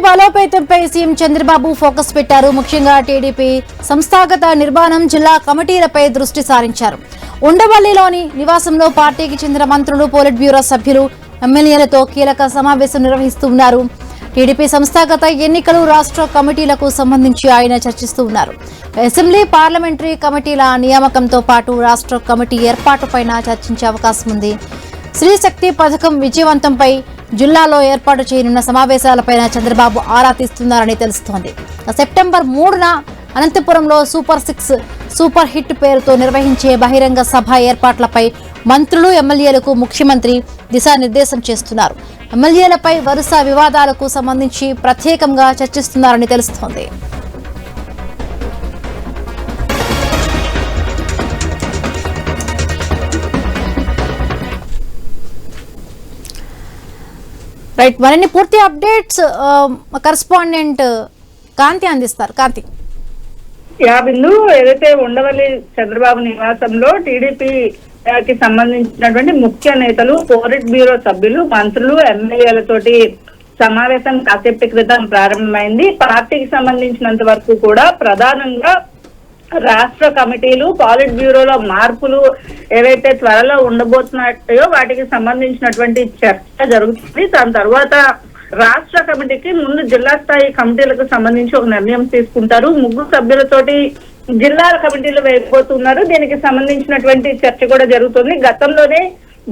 బలోపేతంపై CM Chandrababu focus పెట్టారు. ముఖ్యంగా TDP సంస్థాగత నిర్మాణం, జిల్లా కమిటీలపై దృష్టి సారించారు. ఉండవల్లిలోని నివాసంలో పార్టీకి చెందిన మంత్రులు, పోలిట్ బ్యూరో సభ్యులు, ఎమ్మెల్యేలతో కీలక సమావేశం నిర్వహిస్తున్నారు. టీడీపీ సంస్థాగత ఎన్నికలు, రాష్ట్ర కమిటీలకు సంబంధించి ఆయన చర్చిస్తూ ఉన్నారు. అసెంబ్లీ, పార్లమెంటరీ కమిటీల నియామకంతో పాటు రాష్ట్ర కమిటీ ఏర్పాటుపై చర్చించే అవకాశం ఉంది. శ్రీశక్తి పథకం విజయవంతంపై జిల్లాలో ఏర్పాటు చేయనున్న సమావేశాలపై చంద్రబాబు ఆరా తీస్తున్నారని తెలుస్తోంది. సెప్టెంబర్ 3న అనంతపురంలో సూపర్ 6 సూపర్ హిట్ పేరుతో నిర్వహించే బహిరంగ సభ ఏర్పాట్లపై మంత్రులు, ఎమ్మెల్యేలకు ముఖ్యమంత్రి దిశానిర్దేశం చేస్తున్నారు. ఎమ్మెల్యేలపై వరుస వివాదాలకు సంబంధించి ప్రత్యేకంగా చర్చిస్తున్నారని తెలుస్తోంది. రైట్, మరిన్ని పూర్తి అప్డేట్స్ కరెస్పాండెంట్ కాంతి అందిస్తారు. కాంతి. బిందు, ఏదైతే ఉండవల్లి చంద్రబాబు నివాసంలో టీడీపీకి సంబంధించినటువంటి ముఖ్య నేతలు, పోలిట్ బ్యూరో సభ్యులు, మంత్రులు, ఎమ్మెల్యేలతోటి సమావేశం కాసేపటి క్రితం ప్రారంభమైంది. పార్టీకి సంబంధించినంత వరకు కూడా ప్రధానంగా రాష్ట్ర కమిటీలు, పాలిట్ బ్యూరోలో మార్పులు ఏవైతే త్వరలో ఉండబోతున్నట్టో వాటికి సంబంధించినటువంటి చర్చ జరుగుతుంది. దాని తర్వాత రాష్ట్ర కమిటీకి ముందు జిల్లా స్థాయి కమిటీలకు సంబంధించి ఒక నిర్ణయం తీసుకుంటారు. 3 సభ్యులతోటి జిల్లాల కమిటీలు వేయబోతున్నారు. దీనికి సంబంధించినటువంటి చర్చ కూడా జరుగుతుంది. గతంలోనే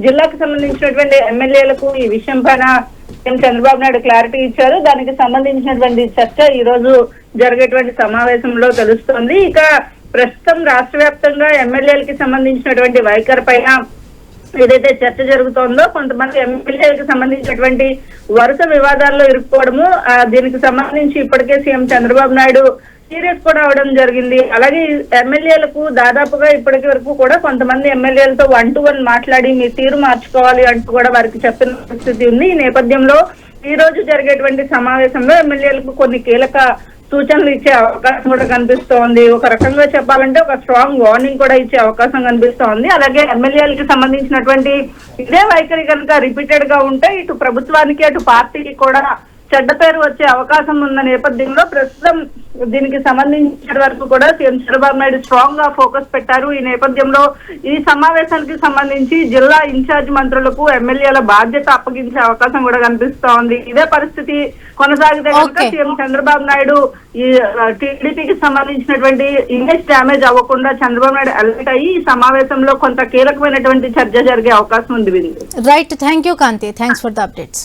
జిల్లాకు సంబంధించినటువంటి ఎమ్మెల్యేలకు ఈ విషయం పైన చంద్రబాబు నాయుడు క్లారిటీ ఇచ్చారు. దానికి సంబంధించినటువంటి చర్చ ఈ రోజు జరిగేటువంటి సమావేశంలో తెలుస్తోంది. ఇక ప్రస్తుతం రాష్ట్ర వ్యాప్తంగా ఎమ్మెల్యేలకి సంబంధించినటువంటి వైఖరి పైన ఏదైతే చర్చ జరుగుతోందో, కొంతమంది ఎమ్మెల్యేలకు సంబంధించినటువంటి వరుస వివాదాల్లో ఇరుక్కోవడము, దీనికి సంబంధించి ఇప్పటికే సీఎం చంద్రబాబు నాయుడు సీరియస్ కూడా అవడం జరిగింది. అలాగే ఎమ్మెల్యేలకు దాదాపుగా ఇప్పటి వరకు కూడా కొంతమంది ఎమ్మెల్యేలతో 1-to-1 మాట్లాడి మీ తీరు మార్చుకోవాలి అంటూ కూడా వారికి చెప్పిన పరిస్థితి ఉంది. ఈ నేపథ్యంలో ఈ రోజు జరిగేటువంటి సమావేశంలో ఎమ్మెల్యేలకు కొన్ని కీలక సూచనలు ఇచ్చే అవకాశం కూడా కనిపిస్తోంది. ఒక రకంగా చెప్పాలంటే ఒక స్ట్రాంగ్ వార్నింగ్ కూడా ఇచ్చే అవకాశం కనిపిస్తోంది. అలాగే ఎమ్మెల్యేలకి సంబంధించినటువంటి ఇదే వైఖరి కనుక రిపీటెడ్ గా ఉంటే ఇటు ప్రభుత్వానికి అటు పార్టీకి కూడా చెడ్డ పేరు వచ్చే అవకాశం ఉన్న నేపథ్యంలో ప్రస్తుతం దీనికి సంబంధించిన వరకు కూడా సీఎం చంద్రబాబు నాయుడు స్ట్రాంగ్ గా ఫోకస్ పెట్టారు. ఈ నేపథ్యంలో ఈ సమావేశానికి సంబంధించి జిల్లా ఇన్ఛార్జ్ మంత్రులకు ఎమ్మెల్యేల బాధ్యత అప్పగించే అవకాశం కూడా కనిపిస్తోంది. ఇదే పరిస్థితి కొనసాగితే కనుక సీఎం చంద్రబాబు నాయుడు ఈ టీడీపీకి సంబంధించినటువంటి ఇమేజ్ డ్యామేజ్ అవ్వకుండా చంద్రబాబు నాయుడు అలర్ట్ అయ్యి ఈ సమావేశంలో కొంత కీలకమైనటువంటి చర్చ జరిగే అవకాశం ఉంది. Right, thank you Kanthi, thanks for the updates.